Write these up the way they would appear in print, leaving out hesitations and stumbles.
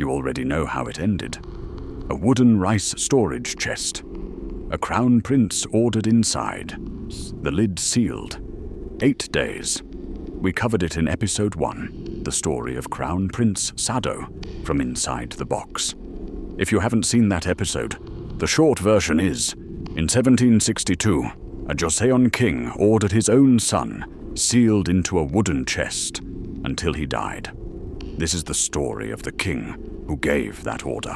You already know how it ended. A wooden rice storage chest. A crown prince ordered inside. The lid sealed. 8 days. We covered it in episode 1, the story of Crown Prince Sado from inside the box. If you haven't seen that episode, the short version is, in 1762, a Joseon king ordered his own son sealed into a wooden chest until he died. This is the story of the king who gave that order.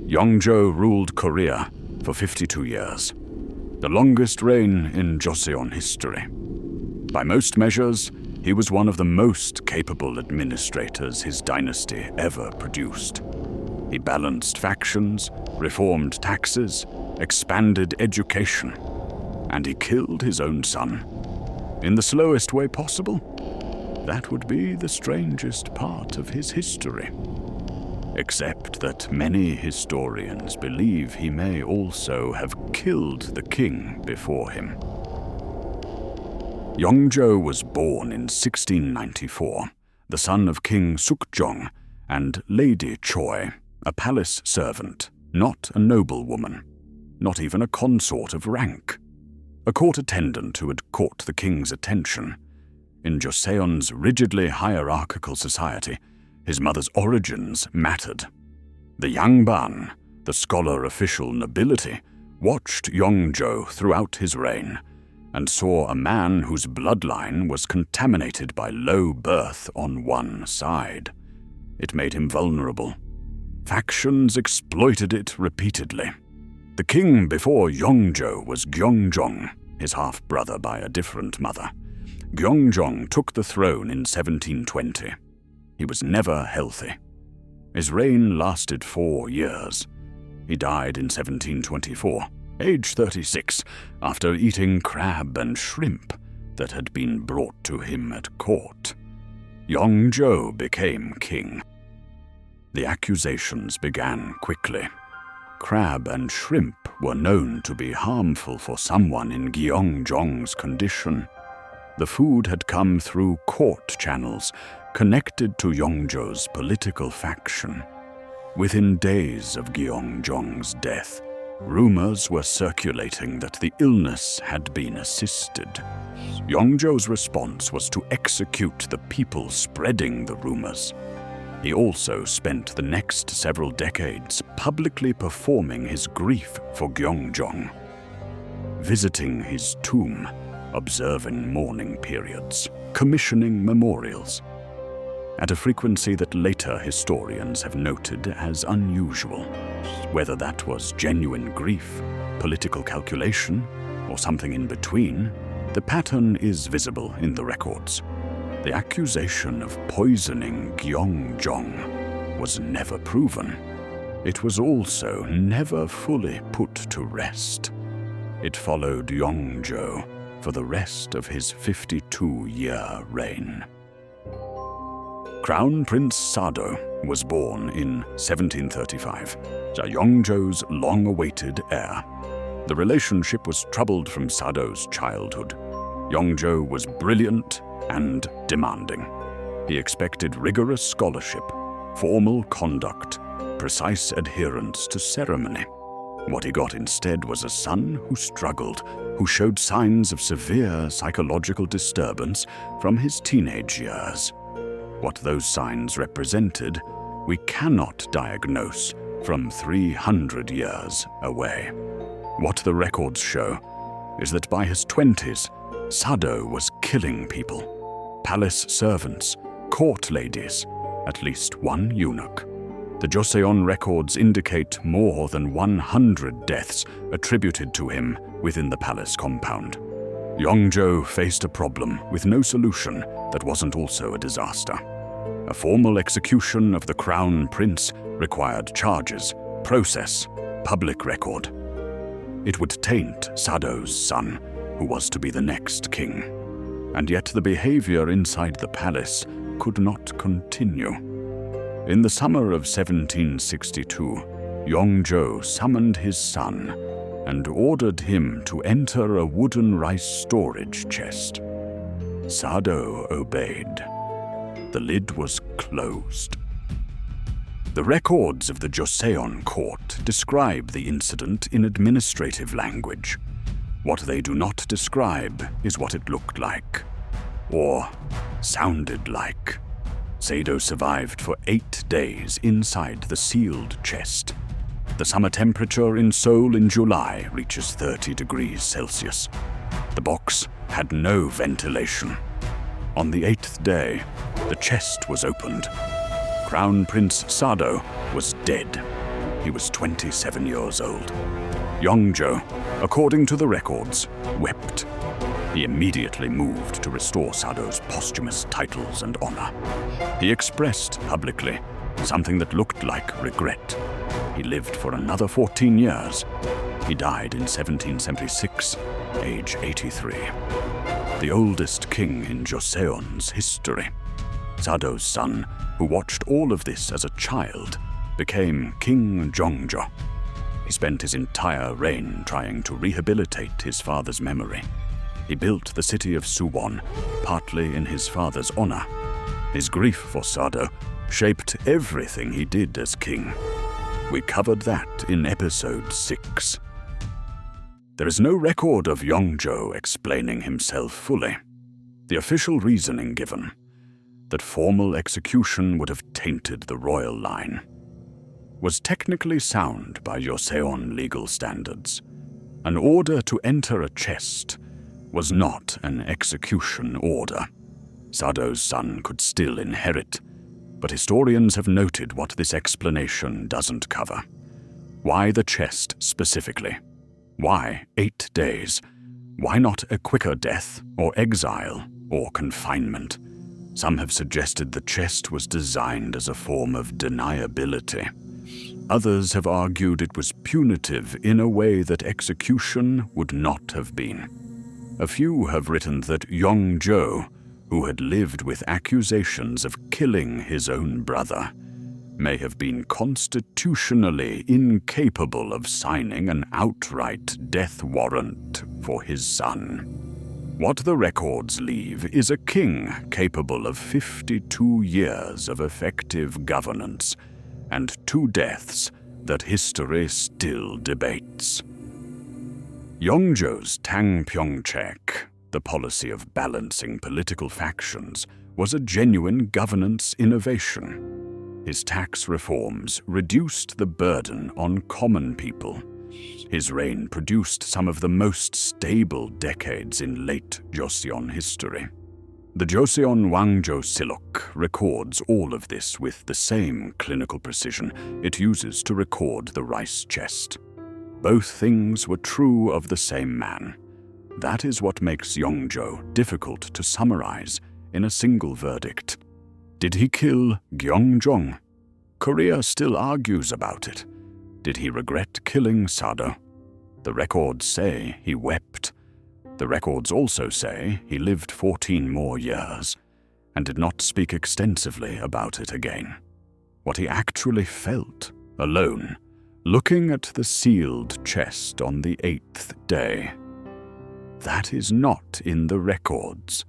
Yeongjo ruled Korea for 52 years, the longest reign in Joseon history. By most measures, he was one of the most capable administrators his dynasty ever produced. He balanced factions, reformed taxes, expanded education, and he killed his own son. In the slowest way possible. That would be the strangest part of his history. Except that many historians believe he may also have killed the king before him. Yeongjo was born in 1694, the son of King Sukjong and Lady Choi, a palace servant, not a noblewoman, not even a consort of rank. A court attendant who had caught the king's attention. In Joseon's rigidly hierarchical society, his mother's origins mattered. The Yangban, the scholar official nobility, watched Yeongjo throughout his reign and saw a man whose bloodline was contaminated by low birth on one side. It made him vulnerable. Factions exploited it repeatedly. The king before Yeongjo was Gyeongjong, his half-brother by a different mother. Gyeongjong took the throne in 1720. He was never healthy. His reign lasted 4 years. He died in 1724, age 36, after eating crab and shrimp that had been brought to him at court. Yeongjo became king. The accusations began quickly. Crab and shrimp were known to be harmful for someone in Gyeongjong's condition. The food had come through court channels connected to Yeongjo's political faction. Within days of Gyeongjong's death, rumors were circulating that the illness had been assisted. Yeongjo's response was to execute the people spreading the rumors. He also spent the next several decades publicly performing his grief for Gyeongjong, visiting his tomb, observing mourning periods, commissioning memorials, at a frequency that later historians have noted as unusual. Whether that was genuine grief, political calculation, or something in between, the pattern is visible in the records. The accusation of poisoning Gyeongjong was never proven. It was also never fully put to rest. It followed Yeongjo for the rest of his 52-year reign. Crown Prince Sado was born in 1735, Yeongjo's long-awaited heir. The relationship was troubled from Sado's childhood. Yeongjo was brilliant and demanding. He expected rigorous scholarship, formal conduct, precise adherence to ceremony. What he got instead was a son who struggled, who showed signs of severe psychological disturbance from his teenage years. What those signs represented, we cannot diagnose from 300 years away. What the records show is that by his 20s, Sado was killing people, palace servants, court ladies, at least one eunuch. The Joseon records indicate more than 100 deaths attributed to him within the palace compound. Yeongjo faced a problem with no solution that wasn't also a disaster. A formal execution of the crown prince required charges, process, public record. It would taint Sado's son, who was to be the next king. And yet the behavior inside the palace could not continue. In the summer of 1762, Yeongjo summoned his son and ordered him to enter a wooden rice storage chest. Sado obeyed. The lid was closed. The records of the Joseon court describe the incident in administrative language. What they do not describe is what it looked like, or sounded like. Sado survived for 8 days inside the sealed chest. The summer temperature in Seoul in July reaches 30 degrees Celsius. The box had no ventilation. On the 8th day, the chest was opened. Crown Prince Sado was dead. He was 27 years old. Yeongjo, according to the records, wept. He immediately moved to restore Sado's posthumous titles and honor. He expressed publicly something that looked like regret. He lived for another 14 years. He died in 1776, age 83. The oldest king in Joseon's history. Sado's son, who watched all of this as a child, became King Jeongjo. He spent his entire reign trying to rehabilitate his father's memory. He built the city of Suwon, partly in his father's honor. His grief for Sado shaped everything he did as king. We covered that in episode 6. There is no record of Yeongjo explaining himself fully. The official reasoning given, that formal execution would have tainted the royal line, was technically sound by Joseon legal standards. An order to enter a chest was not an execution order. Sado's son could still inherit, but historians have noted what this explanation doesn't cover. Why the chest specifically? Why 8 days? Why not a quicker death, or exile, or confinement? Some have suggested the chest was designed as a form of deniability. Others have argued it was punitive in a way that execution would not have been. A few have written that Yeongjo, who had lived with accusations of killing his own brother, may have been constitutionally incapable of signing an outright death warrant for his son. What the records leave is a king capable of 52 years of effective governance and 2 deaths that history still debates. Yeongjo's Tangpyeongchek, the policy of balancing political factions, was a genuine governance innovation. His tax reforms reduced the burden on common people. His reign produced some of the most stable decades in late Joseon history. The Joseon Wangjo Sillok records all of this with the same clinical precision it uses to record the rice chest. Both things were true of the same man. That is what makes Yeongjo difficult to summarize in a single verdict. Did he kill Gyeongjong? Korea still argues about it. Did he regret killing Sado? The records say he wept. The records also say he lived 14 more years and did not speak extensively about it again. What he actually felt, alone, looking at the sealed chest on the 8th day. That is not in the records.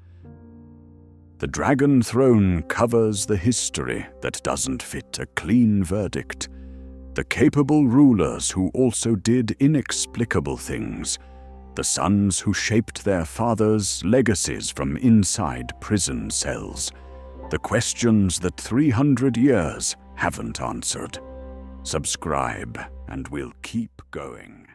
The Dragon Throne covers the history that doesn't fit a clean verdict. The capable rulers who also did inexplicable things. The sons who shaped their fathers' legacies from inside prison cells. The questions that 300 years haven't answered. Subscribe and we'll keep going.